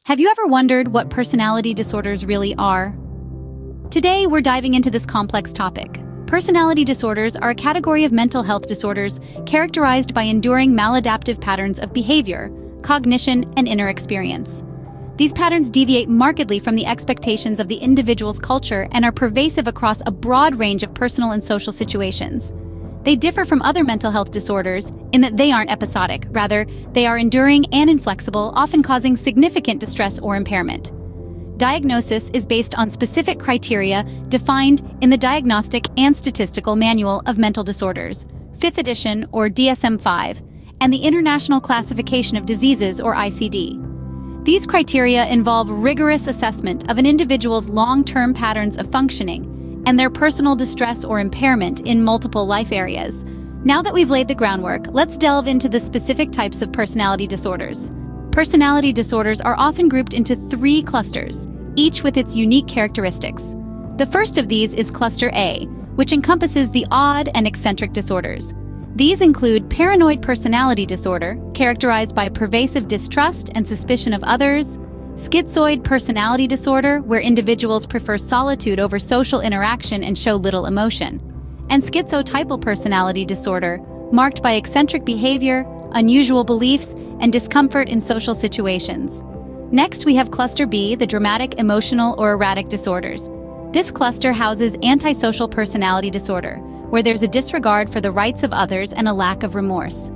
Have you ever wondered what personality disorders really are? Today, we're diving into this complex topic. Personality disorders are a category of mental health disorders characterized by enduring maladaptive patterns of behavior, cognition, and inner experience. These patterns deviate markedly from the expectations of the individual's culture and are pervasive across a broad range of personal and social situations. They differ from other mental health disorders in that they aren't episodic. Rather, they are enduring and inflexible, often causing significant distress or impairment. Diagnosis is based on specific criteria defined in the Diagnostic and Statistical Manual of Mental Disorders, 5th edition or DSM-5, and the International Classification of Diseases or ICD. These criteria involve rigorous assessment of an individual's long-term patterns of functioning and their personal distress or impairment in multiple life areas. Now that we've laid the groundwork, let's delve into the specific types of personality disorders. Personality disorders are often grouped into 3 clusters, each with its unique characteristics. The first of these is Cluster A, which encompasses the odd and eccentric disorders. These include paranoid personality disorder, characterized by pervasive distrust and suspicion of others; schizoid personality disorder, where individuals prefer solitude over social interaction and show little emotion; and schizotypal personality disorder, marked by eccentric behavior, unusual beliefs, and discomfort in social situations. Next, we have Cluster B, the dramatic, emotional, or erratic disorders. This cluster houses antisocial personality disorder, where there's a disregard for the rights of others and a lack of remorse;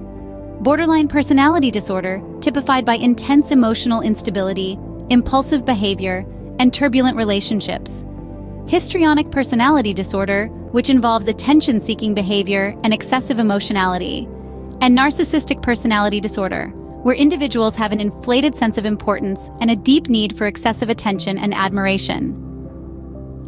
borderline personality disorder, typified by intense emotional instability, impulsive behavior, and turbulent relationships; histrionic personality disorder, which involves attention-seeking behavior and excessive emotionality; and narcissistic personality disorder, where individuals have an inflated sense of importance and a deep need for excessive attention and admiration.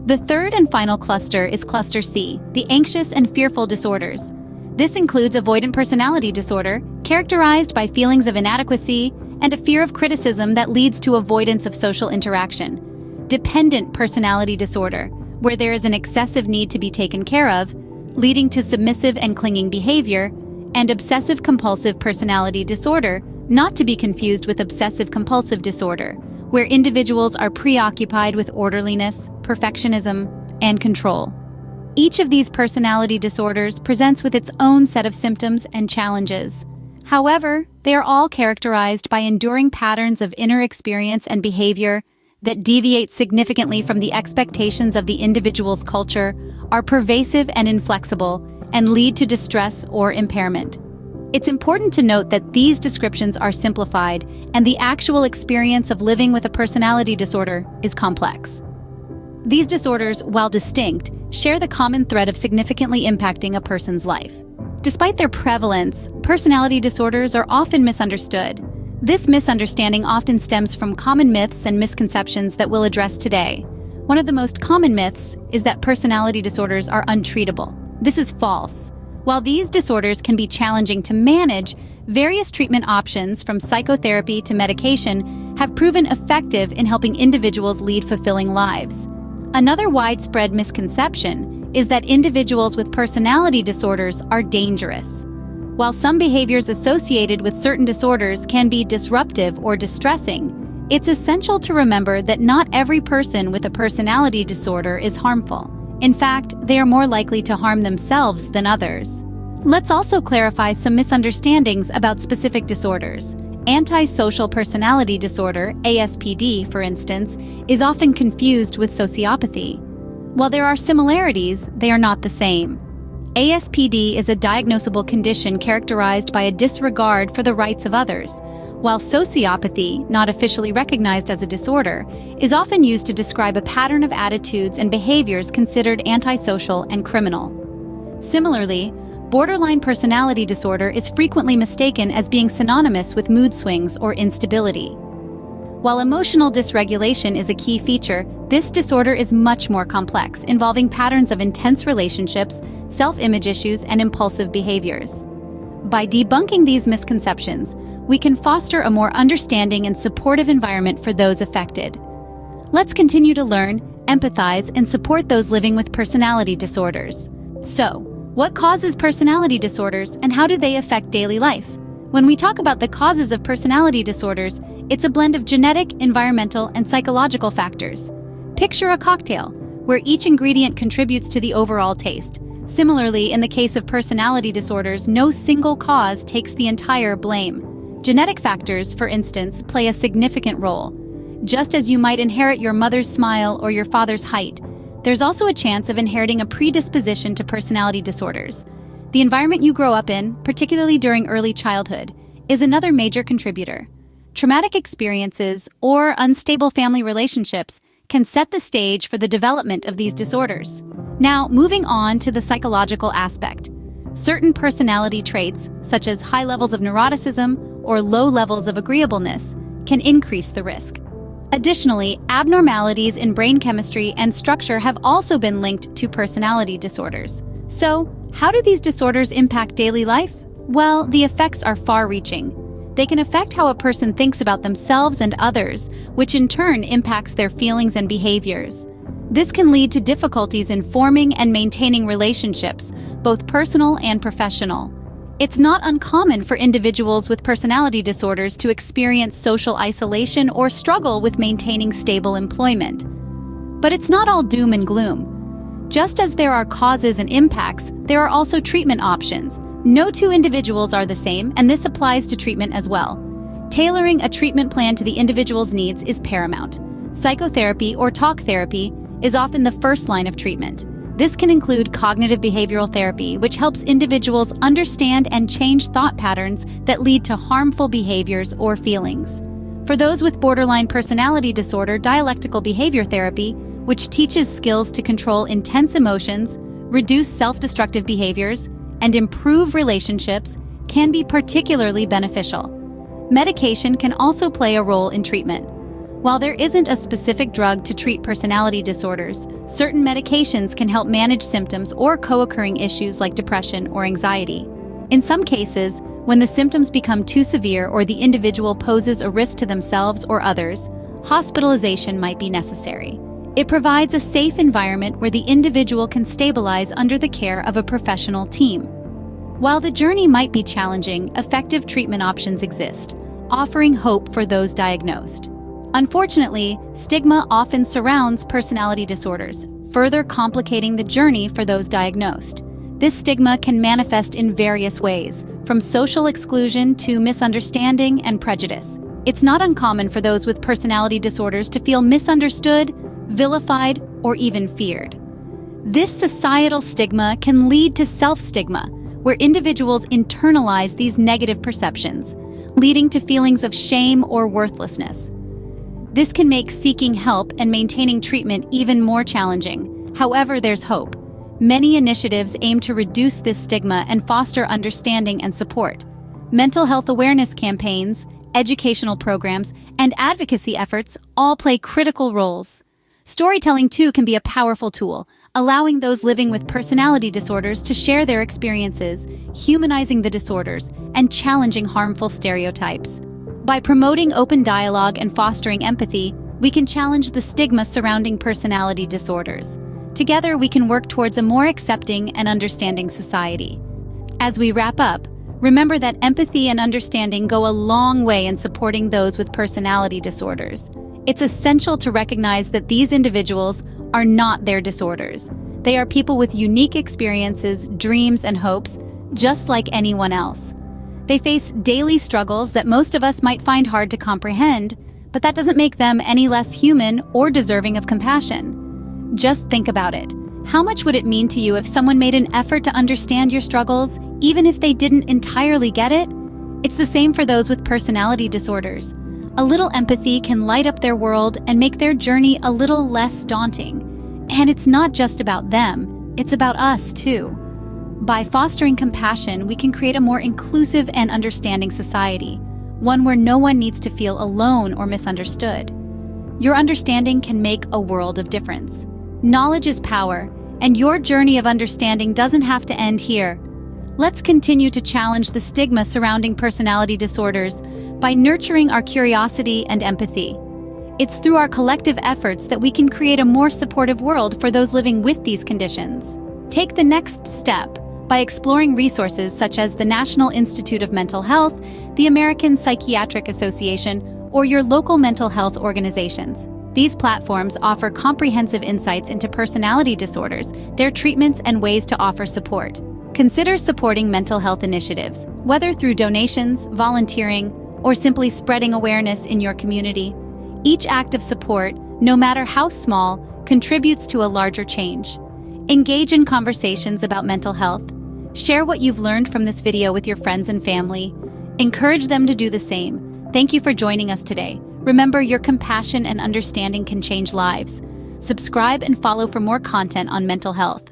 The third and final cluster is Cluster C, the anxious and fearful disorders. This includes avoidant personality disorder, characterized by feelings of inadequacy and a fear of criticism that leads to avoidance of social interaction; dependent personality disorder, where there is an excessive need to be taken care of, leading to submissive and clinging behavior; and obsessive-compulsive personality disorder, not to be confused with obsessive-compulsive disorder, where individuals are preoccupied with orderliness, perfectionism, and control. Each of these personality disorders presents with its own set of symptoms and challenges. However, they are all characterized by enduring patterns of inner experience and behavior that deviate significantly from the expectations of the individual's culture, are pervasive and inflexible, and lead to distress or impairment. It's important to note that these descriptions are simplified, and the actual experience of living with a personality disorder is complex. These disorders, while distinct, share the common thread of significantly impacting a person's life. Despite their prevalence, personality disorders are often misunderstood. This misunderstanding often stems from common myths and misconceptions that we'll address today. One of the most common myths is that personality disorders are untreatable. This is false. While these disorders can be challenging to manage, various treatment options, from psychotherapy to medication, have proven effective in helping individuals lead fulfilling lives. Another widespread misconception is that individuals with personality disorders are dangerous. While some behaviors associated with certain disorders can be disruptive or distressing, it's essential to remember that not every person with a personality disorder is harmful. In fact, they are more likely to harm themselves than others. Let's also clarify some misunderstandings about specific disorders. Antisocial personality disorder, ASPD, for instance, is often confused with sociopathy. While there are similarities, they are not the same. ASPD is a diagnosable condition characterized by a disregard for the rights of others, while sociopathy, not officially recognized as a disorder, is often used to describe a pattern of attitudes and behaviors considered antisocial and criminal. Similarly, borderline personality disorder is frequently mistaken as being synonymous with mood swings or instability. While emotional dysregulation is a key feature, this disorder is much more complex, involving patterns of intense relationships, self-image issues, and impulsive behaviors. By debunking these misconceptions, we can foster a more understanding and supportive environment for those affected. Let's continue to learn, empathize, and support those living with personality disorders. So, what causes personality disorders and how do they affect daily life? When we talk about the causes of personality disorders, It's a blend of genetic, environmental, and psychological factors. Picture a cocktail, where each ingredient contributes to the overall taste. Similarly, in the case of personality disorders, no single cause takes the entire blame. Genetic factors, for instance, play a significant role. Just as you might inherit your mother's smile or your father's height, there's also a chance of inheriting a predisposition to personality disorders. The environment you grow up in, particularly during early childhood, is another major contributor. Traumatic experiences or unstable family relationships can set the stage for the development of these disorders. Now, moving on to the psychological aspect. Certain personality traits, such as high levels of neuroticism or low levels of agreeableness, can increase the risk. Additionally, abnormalities in brain chemistry and structure have also been linked to personality disorders. So, how do these disorders impact daily life? Well, the effects are far-reaching. They can affect how a person thinks about themselves and others, which in turn impacts their feelings and behaviors. This can lead to difficulties in forming and maintaining relationships, both personal and professional. It's not uncommon for individuals with personality disorders to experience social isolation or struggle with maintaining stable employment. But it's not all doom and gloom. Just as there are causes and impacts, there are also treatment options. No two individuals are the same, and this applies to treatment as well. Tailoring a treatment plan to the individual's needs is paramount. Psychotherapy or talk therapy is often the first line of treatment. This can include cognitive behavioral therapy, which helps individuals understand and change thought patterns that lead to harmful behaviors or feelings. For those with borderline personality disorder, dialectical behavior therapy, which teaches skills to control intense emotions, reduce self-destructive behaviors, and improve relationships, can be particularly beneficial. Medication can also play a role in treatment. While there isn't a specific drug to treat personality disorders, certain medications can help manage symptoms or co-occurring issues like depression or anxiety. In some cases, when the symptoms become too severe or the individual poses a risk to themselves or others, hospitalization might be necessary. It provides a safe environment where the individual can stabilize under the care of a professional team. While the journey might be challenging, effective treatment options exist, offering hope for those diagnosed. Unfortunately, stigma often surrounds personality disorders, further complicating the journey for those diagnosed. This stigma can manifest in various ways, from social exclusion to misunderstanding and prejudice. It's not uncommon for those with personality disorders to feel misunderstood, vilified, or even feared. This societal stigma can lead to self-stigma, where individuals internalize these negative perceptions, leading to feelings of shame or worthlessness. This can make seeking help and maintaining treatment even more challenging. However, there's hope. Many initiatives aim to reduce this stigma and foster understanding and support. Mental health awareness campaigns, educational programs, and advocacy efforts all play critical roles. Storytelling, too, can be a powerful tool, allowing those living with personality disorders to share their experiences, humanizing the disorders, and challenging harmful stereotypes. By promoting open dialogue and fostering empathy, we can challenge the stigma surrounding personality disorders. Together, we can work towards a more accepting and understanding society. As we wrap up, remember that empathy and understanding go a long way in supporting those with personality disorders. It's essential to recognize that these individuals are not their disorders. They are people with unique experiences, dreams, and hopes, just like anyone else. They face daily struggles that most of us might find hard to comprehend, but that doesn't make them any less human or deserving of compassion. Just think about it. How much would it mean to you if someone made an effort to understand your struggles, even if they didn't entirely get it? It's the same for those with personality disorders. A little empathy can light up their world and make their journey a little less daunting. And it's not just about them, it's about us too. By fostering compassion, we can create a more inclusive and understanding society, one where no one needs to feel alone or misunderstood. Your understanding can make a world of difference. Knowledge is power, and your journey of understanding doesn't have to end here. Let's continue to challenge the stigma surrounding personality disorders by nurturing our curiosity and empathy. It's through our collective efforts that we can create a more supportive world for those living with these conditions. Take the next step by exploring resources such as the National Institute of Mental Health, the American Psychiatric Association, or your local mental health organizations. These platforms offer comprehensive insights into personality disorders, their treatments, and ways to offer support. Consider supporting mental health initiatives, whether through donations, volunteering, or simply spreading awareness in your community. Each act of support, no matter how small, contributes to a larger change. Engage in conversations about mental health. Share what you've learned from this video with your friends and family. Encourage them to do the same. Thank you for joining us today. Remember, your compassion and understanding can change lives. Subscribe and follow for more content on mental health.